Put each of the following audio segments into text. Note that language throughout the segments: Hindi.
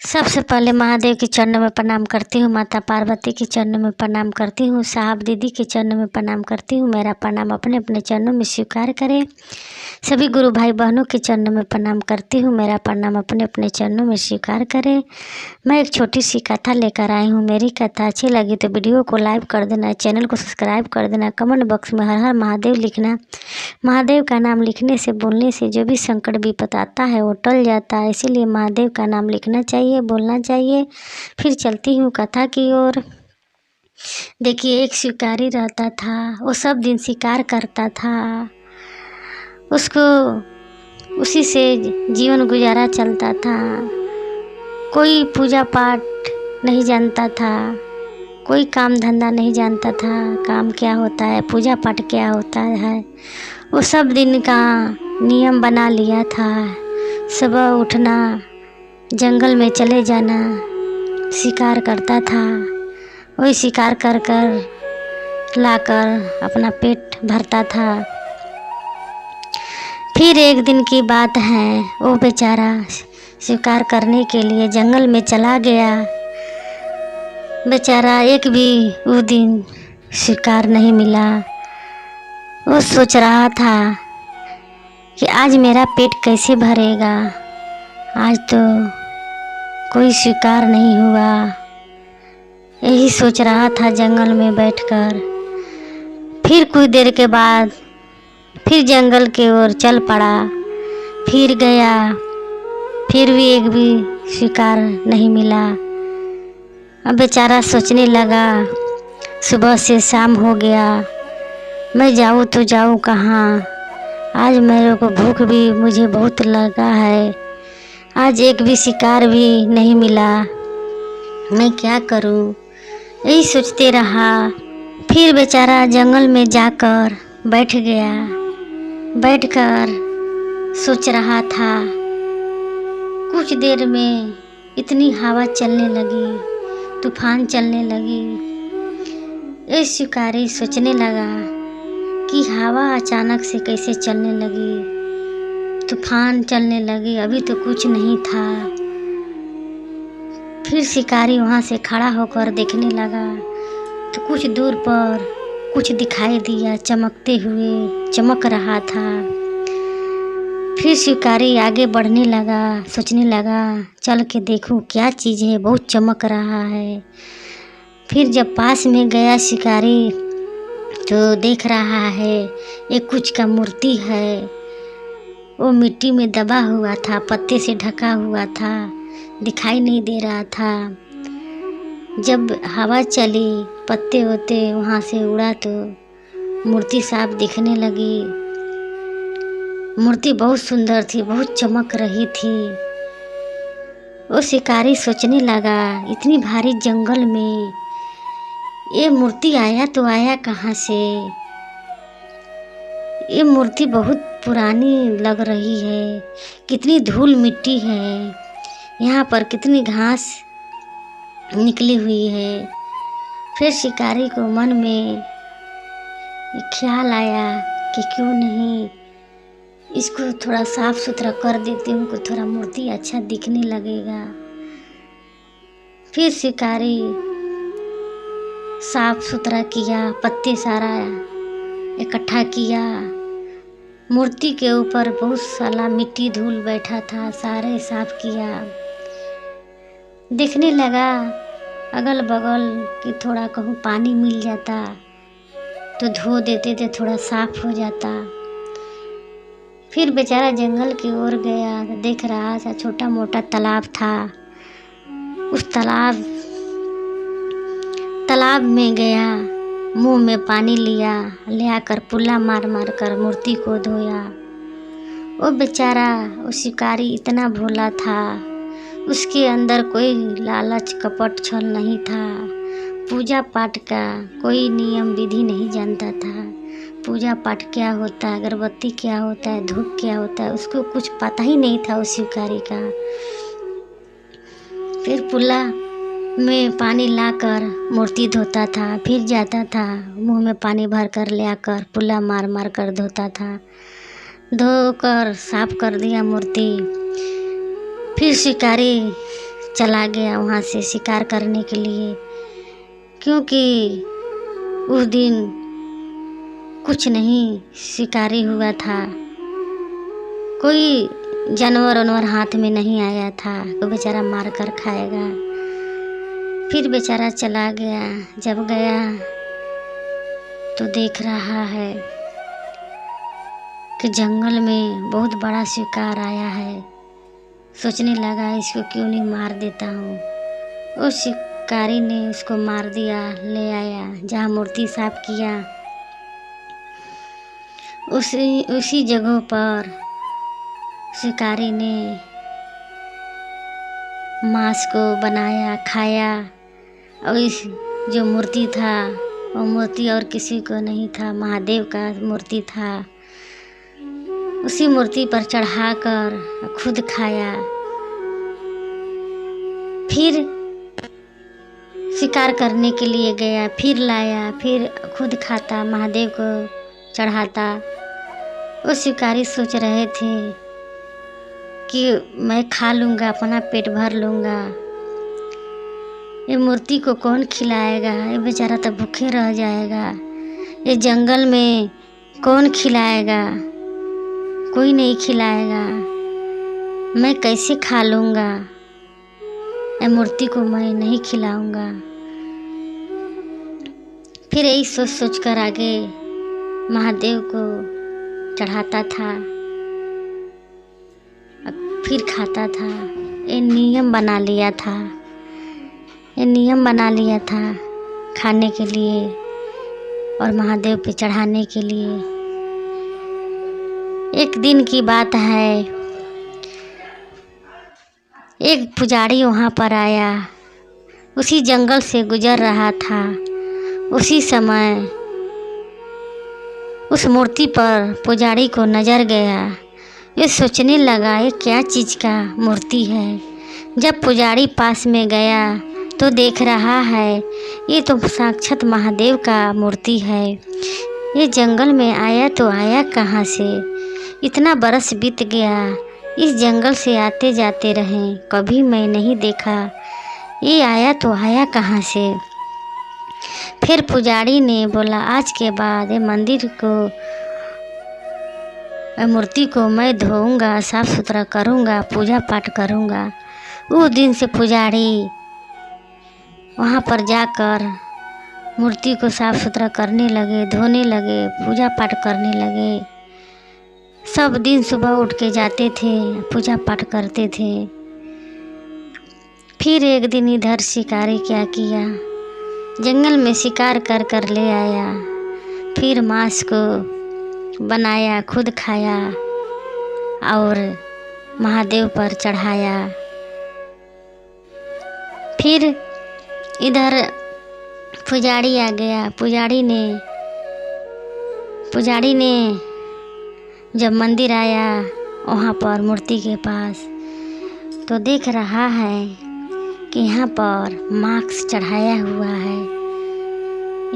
सबसे पहले महादेव के चरणों में प्रणाम करती हूँ, माता पार्वती के चरणों में प्रणाम करती हूँ, साहब दीदी के चरणों में प्रणाम करती हूँ। मेरा प्रणाम अपने अपने चरणों में स्वीकार करें। सभी गुरु भाई बहनों के चरणों में प्रणाम करती हूँ, मेरा प्रणाम अपने अपने चरणों में स्वीकार करें। मैं एक छोटी सी कथा लेकर आई हूँ। मेरी कथा अच्छी लगी तो वीडियो को लाइक कर देना, चैनल को सब्सक्राइब कर देना, कमेंट बॉक्स में हर हर महादेव लिखना। महादेव का नाम लिखने से, बोलने से जो भी संकट विपत आता है वो टल जाता है, इसीलिए महादेव का नाम लिखना चाहिए, बोलना चाहिए। फिर चलती हूँ कथा की ओर। देखिए, एक शिकारी रहता था, वो सब दिन शिकार करता था, उसको उसी से जीवन गुजारा चलता था। कोई पूजा पाठ नहीं जानता था, कोई काम धंधा नहीं जानता था, काम क्या होता है, पूजा पाठ क्या होता है। वो सब दिन का नियम बना लिया था। सुबह उठना, जंगल में चले जाना, शिकार करता था। वही शिकार कर कर लाकर अपना पेट भरता था। फिर एक दिन की बात है, वो बेचारा शिकार करने के लिए जंगल में चला गया। बेचारा एक भी वो दिन शिकार नहीं मिला। वो सोच रहा था कि आज मेरा पेट कैसे भरेगा, आज तो कोई शिकार नहीं हुआ। यही सोच रहा था जंगल में बैठकर। फिर कुछ देर के बाद फिर जंगल की ओर चल पड़ा। फिर गया, फिर भी एक भी शिकार नहीं मिला। अब बेचारा सोचने लगा, सुबह से शाम हो गया, मैं जाऊँ तो जाऊँ कहाँ। आज मेरे को भूख भी मुझे बहुत लगा है, आज एक भी शिकार भी नहीं मिला, मैं क्या करूँ। यही सोचते रहा। फिर बेचारा जंगल में जाकर बैठ गया। बैठकर सोच रहा था। कुछ देर में इतनी हवा चलने लगी, तूफान चलने लगी। ये शिकारी सोचने लगा कि हवा अचानक से कैसे चलने लगी, तूफान चलने लगी, अभी तो कुछ नहीं था। फिर शिकारी वहाँ से खड़ा होकर देखने लगा तो कुछ दूर पर कुछ दिखाई दिया, चमकते हुए चमक रहा था। फिर शिकारी आगे बढ़ने लगा, सोचने लगा चल के देखूं क्या चीज़ है, बहुत चमक रहा है। फिर जब पास में गया शिकारी तो देख रहा है एक कुछ का मूर्ति है। वो मिट्टी में दबा हुआ था, पत्ते से ढका हुआ था, दिखाई नहीं दे रहा था। जब हवा चली, पत्ते होते वहाँ से उड़ा तो मूर्ति साफ दिखने लगी। मूर्ति बहुत सुंदर थी, बहुत चमक रही थी। वो शिकारी सोचने लगा, इतनी भारी जंगल में ये मूर्ति आया तो आया कहाँ से। ये मूर्ति बहुत पुरानी लग रही है, कितनी धूल मिट्टी है, यहाँ पर कितनी घास निकली हुई है। फिर शिकारी को मन में ख्याल आया कि क्यों नहीं इसको थोड़ा साफ सुथरा कर देती हूँ, को थोड़ा मूर्ति अच्छा दिखने लगेगा। फिर शिकारी साफ सुथरा किया, पत्ते सारा इकट्ठा किया। मूर्ति के ऊपर बहुत सारा मिट्टी धूल बैठा था, सारे साफ किया। देखने लगा अगल बगल कि थोड़ा कहूँ पानी मिल जाता तो धो देते थे, थोड़ा साफ हो जाता। फिर बेचारा जंगल की ओर गया, देख रहा था छोटा मोटा तालाब था। उस तालाब में गया, मुंह में पानी लिया, ले आकर पुल्ला मार मार कर मूर्ति को धोया। वो बेचारा, वो शिकारी इतना भोला था, उसके अंदर कोई लालच कपट छल नहीं था। पूजा पाठ का कोई नियम विधि नहीं जानता था। पूजा पाठ क्या होता है, अगरबत्ती क्या होता है, धूप क्या होता है, उसको कुछ पता ही नहीं था उस शिकारी का। फिर पुल्ला में पानी लाकर मूर्ति धोता था, फिर जाता था मुंह में पानी भर कर ले आकर पुल्ला मार मार कर धोता था। धोकर साफ कर दिया मूर्ति। फिर शिकारी चला गया वहाँ से शिकार करने के लिए, क्योंकि उस दिन कुछ नहीं शिकारी हुआ था, कोई जानवर वानवर हाथ में नहीं आया था, वो बेचारा मार कर खाएगा। फिर बेचारा चला गया। जब गया तो देख रहा है कि जंगल में बहुत बड़ा शिकार आया है। सोचने लगा इसको क्यों नहीं मार देता हूँ। उस शिकारी ने उसको मार दिया, ले आया जहाँ मूर्ति साफ किया, उसी जगह पर शिकारी ने मांस को बनाया, खाया। और इस जो मूर्ति था वो मूर्ति और किसी को नहीं था, महादेव का मूर्ति था। उसी मूर्ति पर चढ़ाकर खुद खाया। फिर शिकार करने के लिए गया, फिर लाया, फिर खुद खाता, महादेव को चढ़ाता। वो शिकारी सोच रहे थे कि मैं खा लूँगा, अपना पेट भर लूँगा, ये मूर्ति को कौन खिलाएगा, ये बेचारा तो भूखे रह जाएगा, ये जंगल में कौन खिलाएगा, कोई नहीं खिलाएगा, मैं कैसे खा लूँगा, ये मूर्ति को मैं नहीं खिलाऊँगा। फिर यही सोच सोच कर आगे महादेव को चढ़ाता था, फिर खाता था। ये नियम बना लिया था, ये नियम बना लिया था खाने के लिए और महादेव पे चढ़ाने के लिए। एक दिन की बात है, एक पुजारी वहाँ पर आया, उसी जंगल से गुजर रहा था। उसी समय उस मूर्ति पर पुजारी को नज़र गया। ये सोचने लगा ये क्या चीज़ का मूर्ति है। जब पुजारी पास में गया तो देख रहा है ये तो साक्षात महादेव का मूर्ति है। ये जंगल में आया तो आया कहाँ से? इतना बरस बीत गया, इस जंगल से आते जाते रहे, कभी मैं नहीं देखा, ये आया तो आया कहाँ से? फिर पुजारी ने बोला आज के बाद ये मंदिर को, मूर्ति को मैं धोऊंगा, साफ सुथरा करूंगा, पूजा पाठ करूंगा। उस दिन से पुजारी वहाँ पर जाकर मूर्ति को साफ सुथरा करने लगे, धोने लगे, पूजा पाठ करने लगे। सब दिन सुबह उठ के जाते थे, पूजा पाठ करते थे। फिर एक दिन इधर शिकारी क्या किया, जंगल में शिकार कर कर ले आया, फिर मांस को बनाया, खुद खाया और महादेव पर चढ़ाया। फिर इधर पुजारी आ गया। पुजारी ने जब मंदिर आया वहाँ पर मूर्ति के पास तो देख रहा है कि यहाँ पर मांस चढ़ाया हुआ है।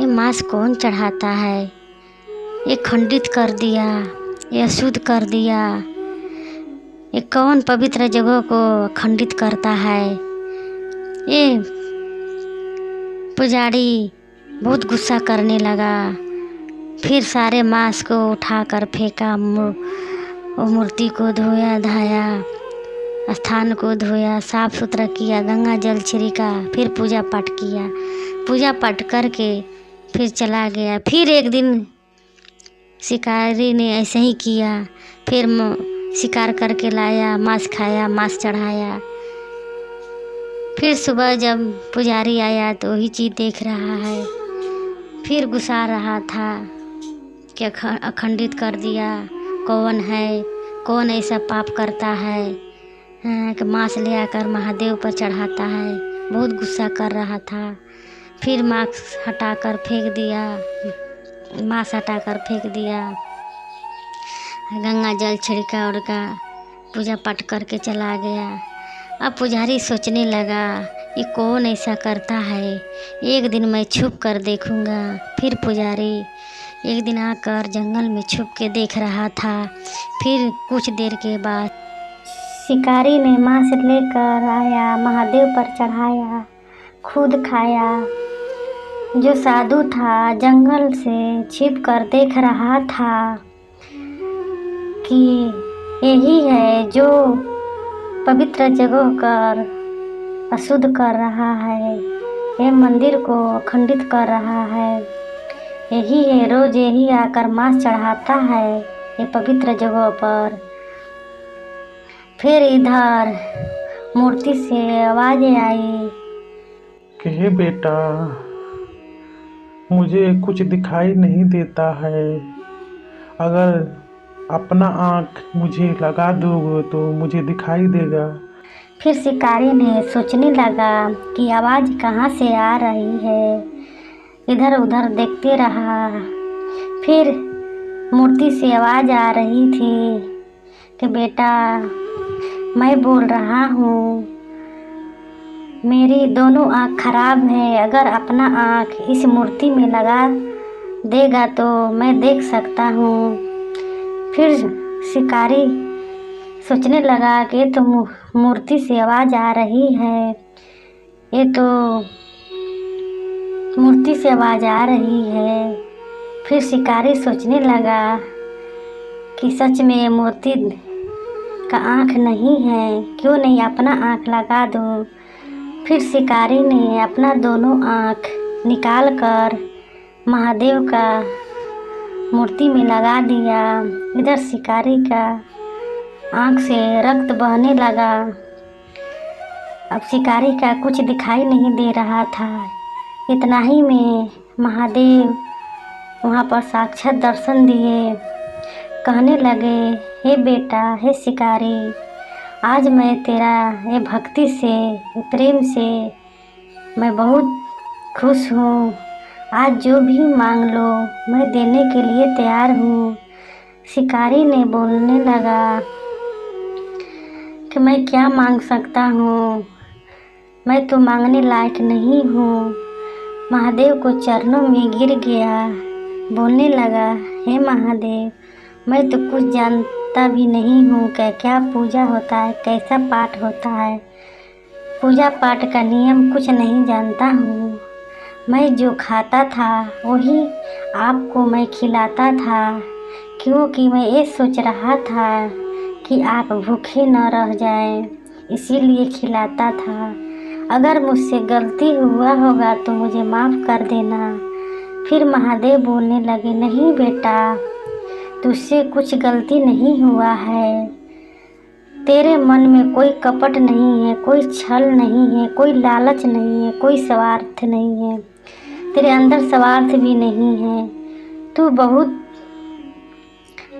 ये मांस कौन चढ़ाता है? ये खंडित कर दिया, ये अशुद्ध कर दिया, ये कौन पवित्र जगह को खंडित करता है? ये पुजारी बहुत गुस्सा करने लगा। फिर सारे मांस को उठाकर फेंका, वो मूर्ति को धोया धाया, स्थान को धोया, साफ सुथरा किया, गंगा जल छिड़का, फिर पूजा पाठ किया। पूजा पाठ करके फिर चला गया। फिर एक दिन शिकारी ने ऐसे ही किया, फिर शिकार करके लाया, मांस खाया, मांस चढ़ाया। फिर सुबह जब पुजारी आया तो वही चीज़ देख रहा है, फिर गुस्सा रहा था कि अखंडित कर दिया, कौन है, कौन ऐसा पाप करता है कि मांस ले आकर महादेव पर चढ़ाता है। बहुत गुस्सा कर रहा था। फिर मांस हटाकर फेंक दिया, मांस हटाकर फेंक दिया, गंगा जल छिड़का उड़का, पूजा पाठ करके चला गया। अब पुजारी सोचने लगा ये कौन ऐसा करता है, एक दिन मैं छुप कर देखूंगा। फिर पुजारी एक दिन आकर जंगल में छुप के देख रहा था। फिर कुछ देर के बाद शिकारी ने मांस लेकर आया, महादेव पर चढ़ाया, खुद खाया। जो साधु था जंगल से छिप कर देख रहा था कि यही है जो पवित्र जगह कर अशुद्ध कर रहा है, ये मंदिर को अखंडित कर रहा है। यही है, रोज यही आकर मांस चढ़ाता है ये पवित्र जगह पर। फिर इधर मूर्ति से आवाज आई कि हे बेटा, मुझे कुछ दिखाई नहीं देता है। अगर अपना आँख मुझे लगा दोगे तो मुझे दिखाई देगा। फिर शिकारी ने सोचने लगा कि आवाज़ कहाँ से आ रही है। इधर उधर देखते रहा। फिर मूर्ति से आवाज़ आ रही थी कि बेटा, मैं बोल रहा हूँ, मेरी दोनों आँख खराब है। अगर अपना आँख इस मूर्ति में लगा देगा तो मैं देख सकता हूँ। फिर शिकारी सोचने लगा कि तो मूर्ति से आवाज़ आ रही है, ये तो मूर्ति से आवाज़ आ रही है। फिर शिकारी सोचने लगा कि सच में मूर्ति का आँख नहीं है, क्यों नहीं अपना आँख लगा दूँ। फिर शिकारी ने अपना दोनों आँख निकाल कर महादेव का मूर्ति में लगा दिया। इधर शिकारी का आँख से रक्त बहने लगा। अब शिकारी का कुछ दिखाई नहीं दे रहा था। इतना ही में महादेव वहाँ पर साक्षात दर्शन दिए। कहने लगे, हे बेटा, हे शिकारी, आज मैं तेरा ये भक्ति से, ये प्रेम से मैं बहुत खुश हूँ। आज जो भी मांग लो मैं देने के लिए तैयार हूँ। शिकारी ने बोलने लगा कि मैं क्या मांग सकता हूँ, मैं तो मांगने लायक नहीं हूँ। महादेव को चरणों में गिर गया, बोलने लगा, हे महादेव, मैं तो कुछ जानता भी नहीं हूँ कि क्या पूजा होता है, कैसा पाठ होता है। पूजा पाठ का नियम कुछ नहीं जानता हूँ। मैं जो खाता था वही आपको मैं खिलाता था, क्योंकि मैं ये सोच रहा था कि आप भूखे न रह जाएं, इसीलिए खिलाता था। अगर मुझसे गलती हुआ होगा तो मुझे माफ़ कर देना। फिर महादेव बोलने लगे, नहीं बेटा, तुझसे कुछ गलती नहीं हुआ है। तेरे मन में कोई कपट नहीं है, कोई छल नहीं है, कोई लालच नहीं है, कोई स्वार्थ नहीं है। तेरे अंदर स्वार्थ भी नहीं है। तू बहुत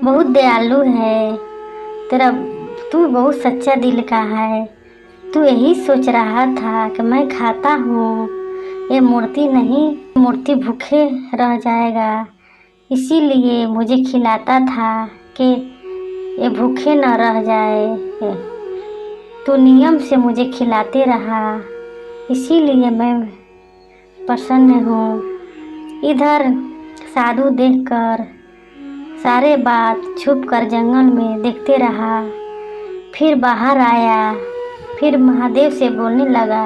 बहुत दयालु है। तू बहुत सच्चा दिल का है। तू यही सोच रहा था कि मैं खाता हूँ, ये मूर्ति नहीं, मूर्ति भूखे रह जाएगा, इसीलिए मुझे खिलाता था कि ये भूखे न रह जाए। तू नियम से मुझे खिलाते रहा, इसीलिए मैं प्रसन्न हूँ। इधर साधु देखकर सारे बात छुप कर जंगल में देखते रहा। फिर बाहर आया। फिर महादेव से बोलने लगा,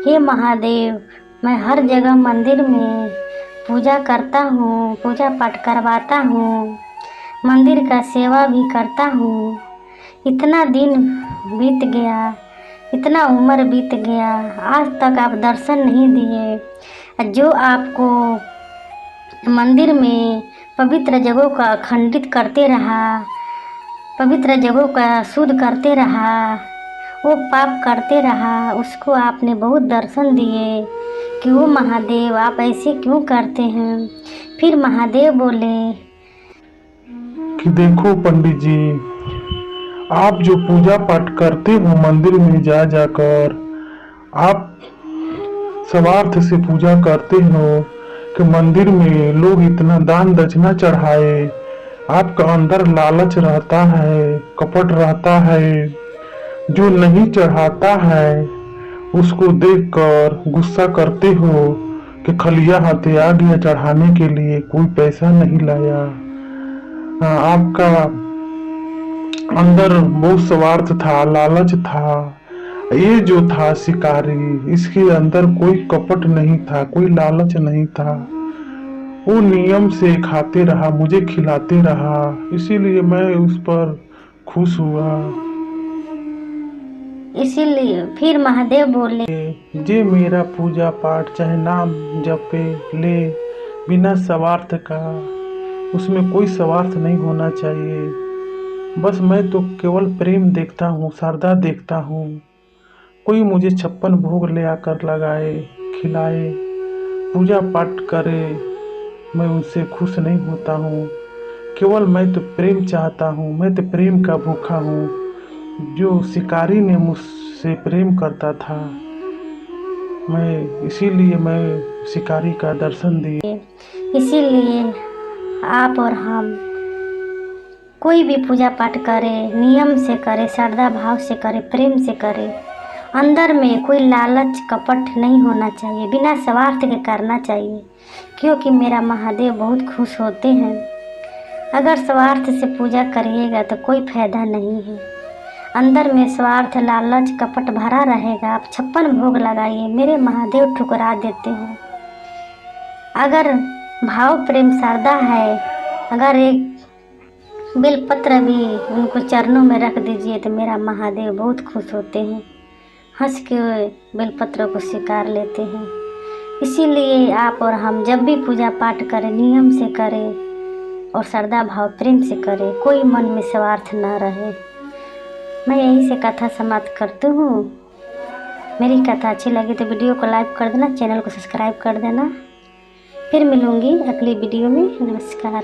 हे महादेव, मैं हर जगह मंदिर में पूजा करता हूँ, पूजा पाठ करवाता हूँ, मंदिर का सेवा भी करता हूँ। इतना दिन बीत गया, इतना उम्र बीत गया, आज तक आप दर्शन नहीं दिए। जो आपको मंदिर में पवित्र जगहों का अखंडित करते रहा, पवित्र जगहों का शुद्ध करते रहा, वो पाप करते रहा, उसको आपने बहुत दर्शन दिए कि वो महादेव आप ऐसे क्यों करते हैं। फिर महादेव बोले कि देखो पंडित जी, आप जो पूजा पाठ करते हो मंदिर में जा जाकर, आप स्वार्थ से पूजा करते हो कि मंदिर में लोग इतना दान दक्षिणा चढ़ाए। आपका अंदर लालच रहता है, कपट रहता है। जो नहीं चढ़ाता है उसको देखकर गुस्सा करते हो कि खलिया हाथे आ गया चढ़ाने के लिए, कोई पैसा नहीं लाया। आपका अंदर बहुत स्वार्थ था, लालच था। ये जो था शिकारी, इसके अंदर कोई कपट नहीं था, कोई लालच नहीं था। वो नियम से खाते रहा, मुझे खिलाते रहा, इसीलिए मैं उस पर खुश हुआ। इसीलिए फिर महादेव बोले, जे मेरा पूजा पाठ चाहे नाम जपे ले बिना स्वार्थ का, उसमें कोई स्वार्थ नहीं होना चाहिए। बस मैं तो केवल प्रेम देखता हूँ, श्रद्धा देखता हूँ। कोई मुझे 56 भोग ले आकर लगाए, खिलाए, पूजा पाठ करे, मैं उनसे खुश नहीं होता हूँ। केवल मैं तो प्रेम चाहता हूँ, मैं तो प्रेम का भूखा हूँ। जो शिकारी ने मुझसे प्रेम करता था, मैं शिकारी का दर्शन दिए। इसीलिए आप और हम कोई भी पूजा पाठ करें, नियम से करें, श्रद्धा भाव से करें, प्रेम से करें। अंदर में कोई लालच कपट नहीं होना चाहिए, बिना स्वार्थ के करना चाहिए, क्योंकि मेरा महादेव बहुत खुश होते हैं। अगर स्वार्थ से पूजा करिएगा तो कोई फायदा नहीं है। अंदर में स्वार्थ, लालच, कपट भरा रहेगा, आप 56 भोग लगाइए, मेरे महादेव ठुकरा देते हैं। अगर भाव प्रेम श्रद्धा है, अगर एक बेलपत्र भी उनको चरणों में रख दीजिए तो मेरा महादेव बहुत खुश होते हैं, हंस के बेलपत्र को स्वीकार लेते हैं। इसीलिए आप और हम जब भी पूजा पाठ करें, नियम से करें और श्रद्धा भाव प्रेम से करें, कोई मन में स्वार्थ न रहे। मैं यही से कथा समाप्त करती हूँ। मेरी कथा अच्छी लगी तो वीडियो को लाइक कर देना, चैनल को सब्सक्राइब कर देना। फिर मिलूँगी अगली वीडियो में। नमस्कार।